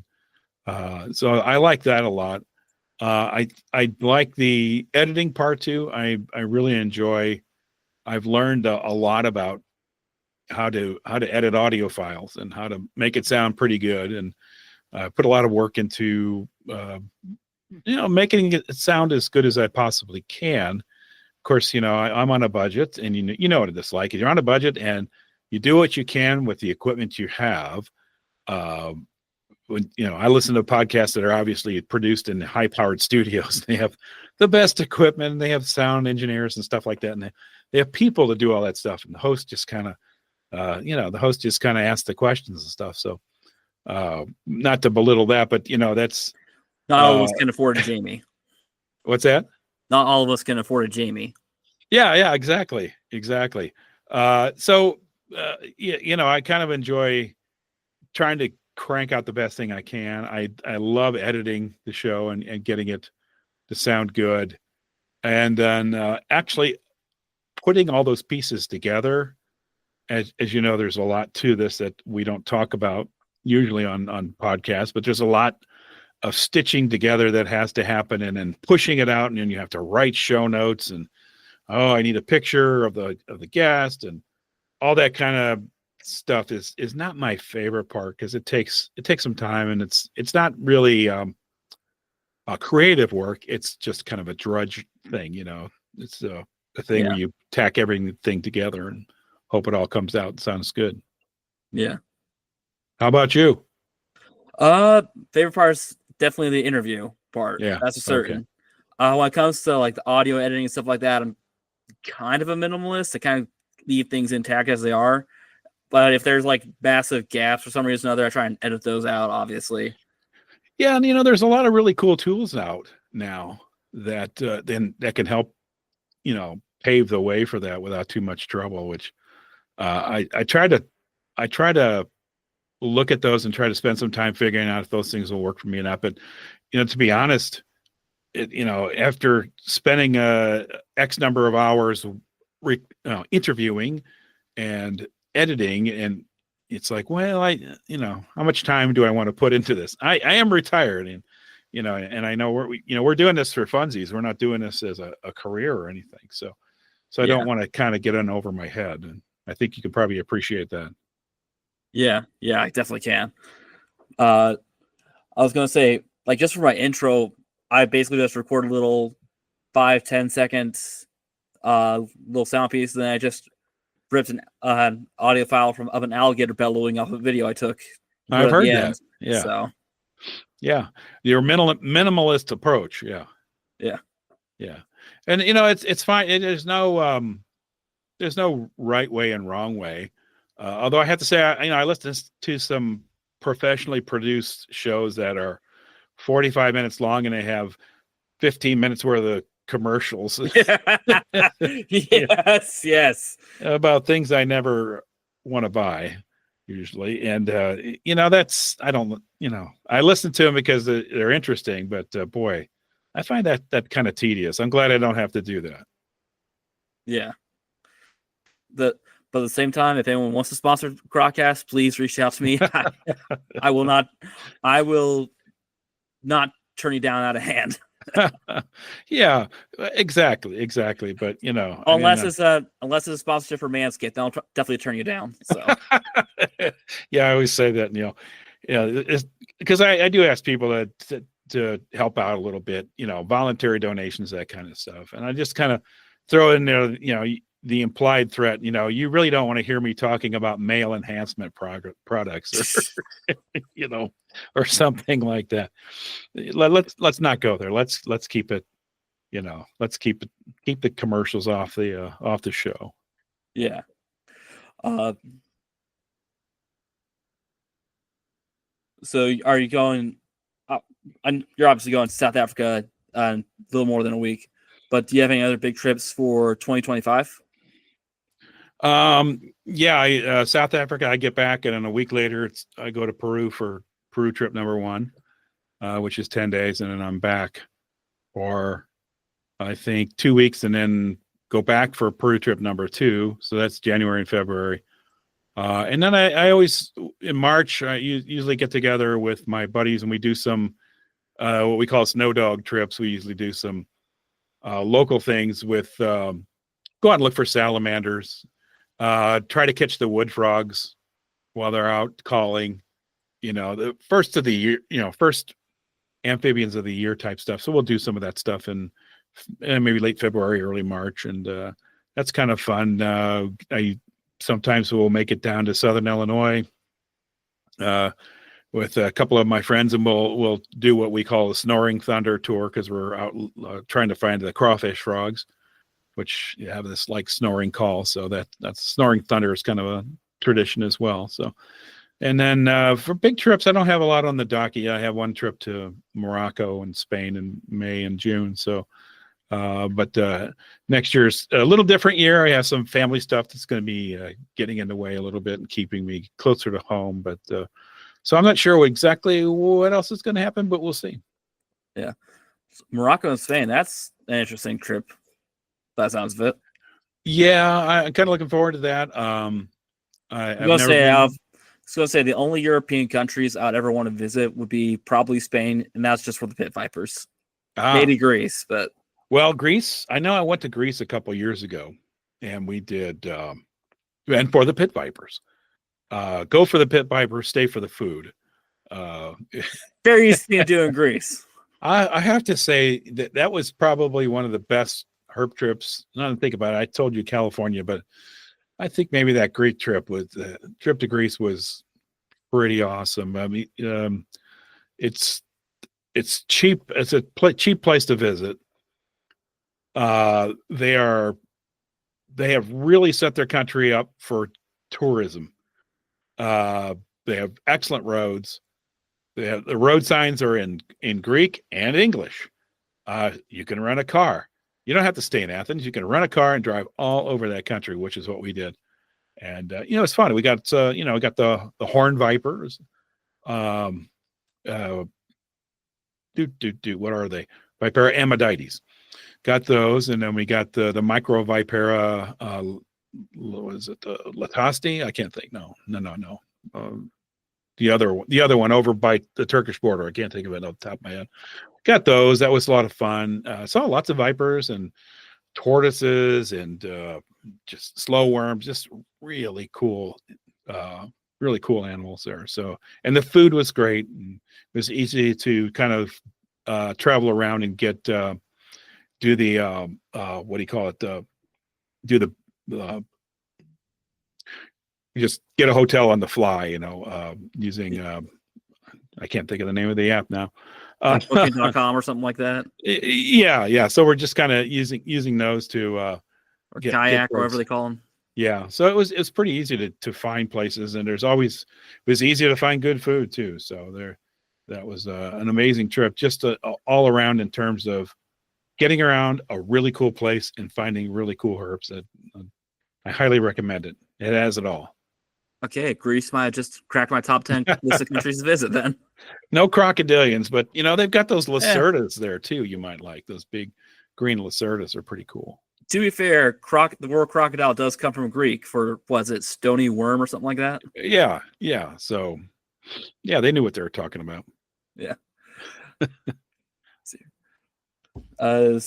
and so I like that a lot. I like the editing part too. I really enjoy. I've learned a lot about how to edit audio files and how to make it sound pretty good, and put a lot of work into making it sound as good as I possibly can. Of course, I'm on a budget, and you know what it's like. You're on a budget, and you do what you can with the equipment you have. I listen to podcasts that are obviously produced in high-powered studios. They have the best equipment, and they have sound engineers and stuff like that, and they have people to do all that stuff. And the host just kind of, asks the questions and stuff. So, not to belittle that, but that's not all of us can afford a Jamie. What's that? Not all of us can afford a Jamie. Yeah, exactly. I kind of enjoy trying to crank out the best thing I can. I love editing the show and getting it to sound good, and then actually putting all those pieces together. As you know, there's a lot to this that we don't talk about usually on podcasts, but there's a lot of stitching together that has to happen, and then pushing it out, and then you have to write show notes, and I need a picture of the guest, and all that kind of stuff is not my favorite part, because it takes some time, and it's not really a creative work. It's just kind of a drudge thing. It's a thing where you tack everything together and hope it all comes out and sounds good. Yeah. How about you? Favorite part is definitely the interview part. Yeah, that's a certain. Okay. When it comes to like the audio editing and stuff like that, I'm kind of a minimalist. I kind of leave things intact as they are. But if there's like massive gaps for some reason or other, I try and edit those out, obviously. Yeah, and there's a lot of really cool tools out now that that can help, pave the way for that without too much trouble. Which I try to look at those and try to spend some time figuring out if those things will work for me or not. But to be honest, after spending X number of hours interviewing and editing, and it's like, well, how much time do I want to put into this? I am retired, and and I know we're doing this for funsies. We're not doing this as a career or anything. So I don't want to kind of get in over my head, and I think you can probably appreciate that. Yeah, I definitely can. I was gonna say, like, just for my intro, I basically just record a little 5-10 seconds little sound piece, and then I just ripped an audio file of an alligator bellowing off a video I took. I've heard that. Yeah. So yeah, your minimalist approach. Yeah. And it's fine. There's no right way and wrong way. Although I have to say, I listen to some professionally produced shows that are 45 minutes long, and they have 15 minutes worth of commercials. Yes. About things I never want to buy. usually. And, that's, I listen to them because they're interesting, but boy, I find that kind of tedious. I'm glad I don't have to do that. Yeah. But at the same time, if anyone wants to sponsor Crocast, please reach out to me. I will not turn you down out of hand. Yeah, exactly. But unless it's a sponsorship for Manscaped, they'll definitely turn you down. So yeah, I always say that, it's because I do ask people to help out a little bit, voluntary donations, that kind of stuff. And I just kind of throw in there, the implied threat, you really don't want to hear me talking about male enhancement products or, or something like that. Let's not go there. Let's keep it, let's keep the commercials off the show. Yeah. So are you going, you're obviously going to South Africa a little more than a week, but do you have any other big trips for 2025? Yeah, South Africa, I get back, and then a week later, I go to Peru for Peru trip number 1, which is 10 days, and then I'm back for, I think, 2 weeks, and then go back for Peru trip number 2. So that's January and February. And then I always, in March, I usually get together with my buddies, and we do some, what we call snow dog trips. We usually do some local things with, go out and look for salamanders, try to catch the wood frogs while they're out calling, the first of the year, first amphibians of the year type stuff. So we'll do some of that stuff in maybe late February, early March. And that's kind of fun. I sometimes will make it down to Southern Illinois with a couple of my friends, and we'll do what we call a snoring thunder tour, because we're out trying to find the crawfish frogs, which have this like snoring call. So that's snoring thunder is kind of a tradition as well. So, and then for big trips, I don't have a lot on the docket. I have one trip to Morocco and Spain in May and June. So, but next year's a little different year. I have some family stuff that's going to be getting in the way a little bit and keeping me closer to home. But so I'm not sure exactly what else is going to happen, but we'll see. Yeah. Morocco and Spain, that's an interesting trip. That sounds fit. Yeah, I'm kind of looking forward to that. I'm gonna say the only European countries I'd ever want to visit would be probably Spain, and that's just for the pit vipers. Maybe Greece, but Greece. I know I went to Greece a couple years ago, and we did, and for the pit vipers, go for the pit vipers, stay for the food. Very easy to do in Greece. I have to say that was probably one of the best herp trips. Now to think about it, I told you California, but I think maybe that Greek trip trip to Greece was pretty awesome. I mean, it's cheap. It's a cheap place to visit. They have really set their country up for tourism. They have excellent roads. The road signs are in Greek and English. You can rent a car. You don't have to stay in Athens. You can rent a car and drive all over that country, which is what we did. And it's fun. We got we got the horned vipers. What are they? Vipera amidites. Got those, and then we got the microvipera. Was it the Latasti? I can't think. No. The other one over by the Turkish border. I can't think of it off the top of my head. Got those. That was a lot of fun. Saw lots of vipers and tortoises and just slow worms. Just really cool animals there. So, and the food was great. And it was easy to kind of travel around and get do the what do you call it? Do the you just get a hotel on the fly, using I can't think of the name of the app now. Booking.com or something like that. Yeah. So we're just kind of using those to or kayak, or whatever they call them. Yeah. So it's pretty easy to find places, and it was easy to find good food too. So that was an amazing trip, just all around in terms of getting around a really cool place and finding really cool herbs. That I highly recommend it. It has it all. Okay, Greece might have just cracked my top 10 list of countries to visit then. No crocodilians, but they've got those Eh, lacerdas there too. You might like those big green lacerdas are pretty cool. to be fair, the word crocodile does come from Greek for, was it stony worm or something like that? Yeah, yeah. So, yeah, they knew what they were talking about. Yeah. I'm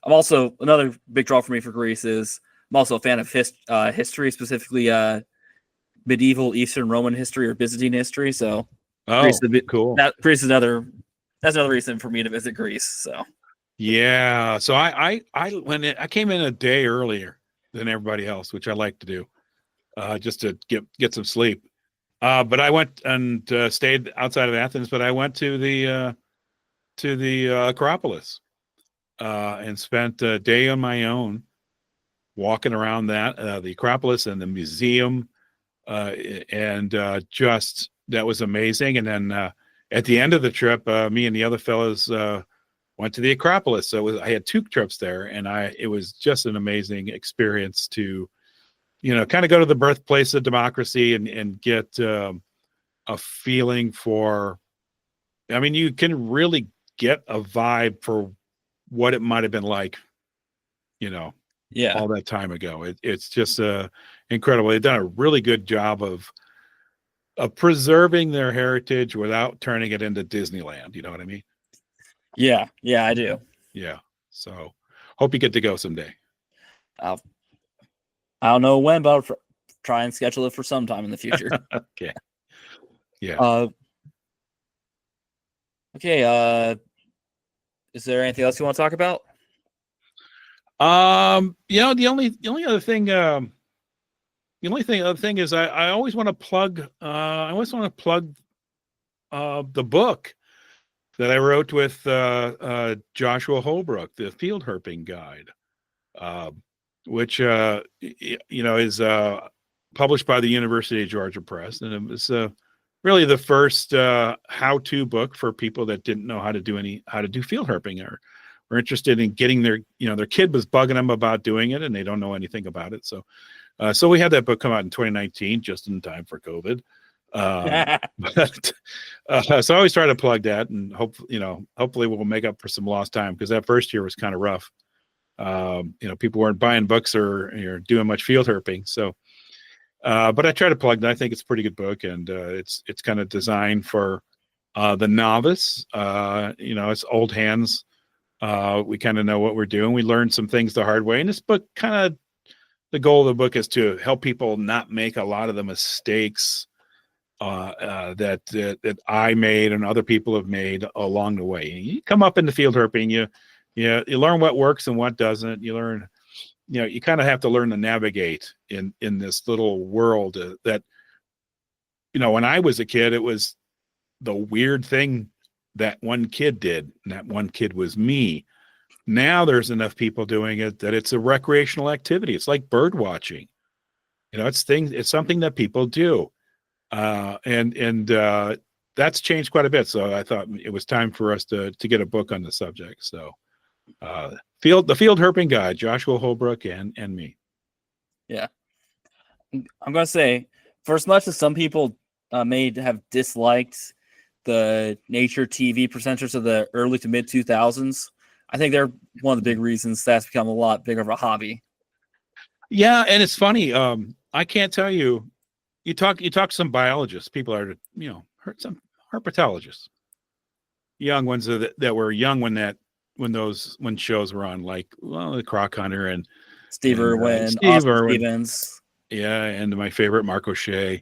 also, another big draw for me for Greece is I'm also a fan of history, specifically medieval Eastern Roman history or Byzantine history. So Oh, cool. Greece is another reason for me to visit Greece. So Yeah. So I came in a day earlier than everybody else, which I like to do, just to get some sleep. But I went and stayed outside of Athens, but I went to the Acropolis and spent a day on my own walking around the Acropolis and the museum, and just that was amazing. And then at the end of the trip, me and the other fellows went to the Acropolis. So I had 2 trips there, and it was just an amazing experience to kind of go to the birthplace of democracy and get a feeling for. I mean, you can really get a vibe for what it might have been like, yeah, all that time ago. It's just incredible. They've done a really good job of preserving their heritage without turning it into Disneyland. You know what I mean? yeah, I do. Yeah. So hope you get to go someday. I don't know when, but I'll try and schedule it for sometime in the future. Okay. Yeah. Okay. Is there anything else you want to talk about? The other thing is I always want to plug the book that I wrote with Joshua Holbrook, the Field Herping Guide, which is published by the University of Georgia Press, and it was really the first how-to book for people that didn't know how to do field herping or were interested in getting their kid was bugging them about doing it and they don't know anything about it. So we had that book come out in 2019, just in time for COVID. But so I always try to plug that, and hopefully we'll make up for some lost time, because that first year was kind of rough. People weren't buying books or doing much field herping. So, but I try to plug that. I think it's a pretty good book, and it's kind of designed for the novice. It's old hands. We kind of know what we're doing. We learned some things the hard way, and this book the goal of the book is to help people not make a lot of the mistakes that I made and other people have made along the way. You come up in the field herping, you learn what works and what doesn't. You learn, you kind of have to learn to navigate in this little world that, when I was a kid, it was the weird thing that one kid did, and that one kid was me. Now there's enough people doing it that it's a recreational activity. It's like bird watching. It's something that people do. And that's changed quite a bit. So I thought it was time for us to get a book on the subject. So the Field Herping Guide, Joshua Holbrook and me. Yeah. I'm going to say, for as much as some people may have disliked the nature TV presenters of the early to mid 2000s, I think they're one of the big reasons that's become a lot bigger of a hobby. Yeah. And it's funny. I can't tell you, you talk to some biologists, people are, some herpetologists, young ones that were young when shows were on, like, the Croc Hunter and Steve Irwin, Steve Austin Irwin. Stevens. Yeah. And my favorite, Mark O'Shea.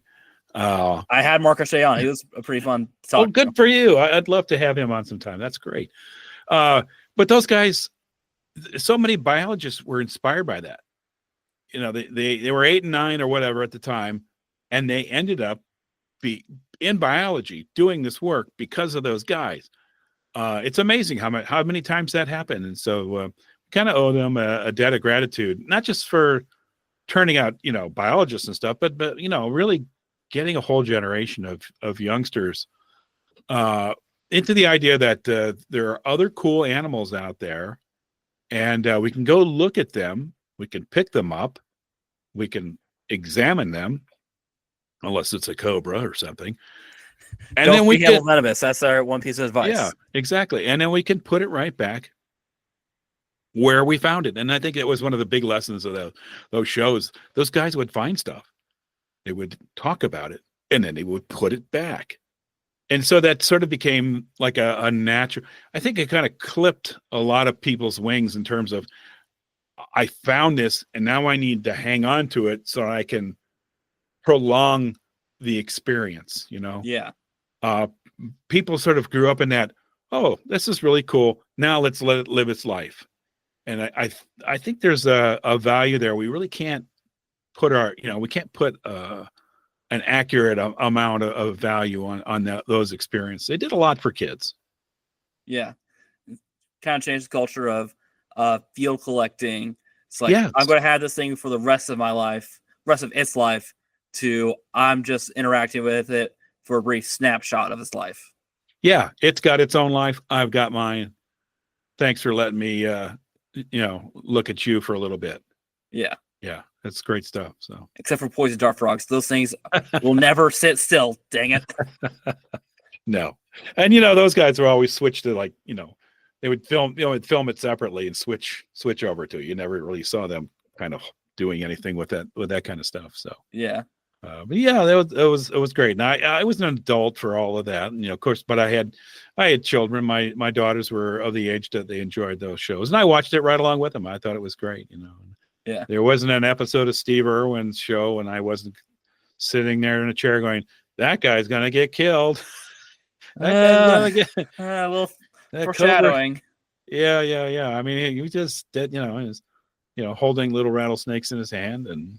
I had Mark O'Shea on. He was a pretty fun talk. Oh, good for you. I'd love to have him on sometime. That's great. But those guys, so many biologists were inspired by that. They were 8 and 9 or whatever at the time, and they ended up in biology doing this work because of those guys. It's amazing how many times that happened. And so kind of owe them a debt of gratitude, not just for turning out, biologists and stuff, but really getting a whole generation of youngsters into the idea that there are other cool animals out there, and we can go look at them. We can pick them up. We can examine them, unless it's a cobra or something. And Don't then we be can, venomous. That's our one piece of advice. yeah, exactly. And then we can put it right back where we found it. And I think it was one of the big lessons of those shows. Those guys would find stuff. They would talk about it, and then they would put it back. And so that sort of became like a natural, I think it kind of clipped a lot of people's wings in terms of, I found this and now I need to hang on to it so I can prolong the experience, you know? Yeah. People sort of grew up in that, oh, this is really cool. Now let's let it live its life. And I think there's a value there. We really can't put we can't put an accurate amount of value on those experiences. They did a lot for kids. Yeah. Kind of changed the culture of field collecting. It's like, Yes. I'm going to have this thing for the rest of its life, to I'm just interacting with it for a brief snapshot of its life. Yeah, it's got its own life. I've got mine. Thanks for letting me, look at you for a little bit. Yeah. Yeah, that's great stuff. So, except for poison dart frogs, those things will never sit still. Dang it! No, and those guys were always switched to they would film it separately and switch over to it. You never really saw them kind of doing anything with that kind of stuff. So yeah. But yeah, it was great. And I was an adult for all of that, and of course, but I had children. My daughters were of the age that they enjoyed those shows, and I watched it right along with them. I thought it was great. Yeah. There wasn't an episode of Steve Irwin's show, and I wasn't sitting there in a chair going, "That guy's gonna get killed." That guy's gonna get a little that foreshadowing. Cobra. Yeah. I mean, he just did, he was, holding little rattlesnakes in his hand, and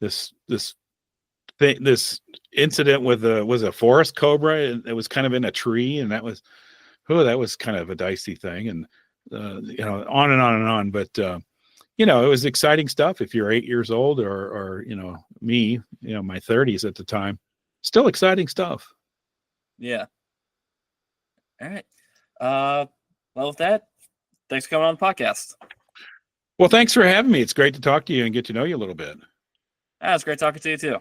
this incident with was a forest cobra. It was kind of in a tree, and that was kind of a dicey thing, and on and on and on. But it was exciting stuff. If you're 8 years old, or me, my 30s at the time, still exciting stuff. Yeah. All right. Well, with that, thanks for coming on the podcast. Well, thanks for having me. It's great to talk to you and get to know you a little bit. It's great talking to you too.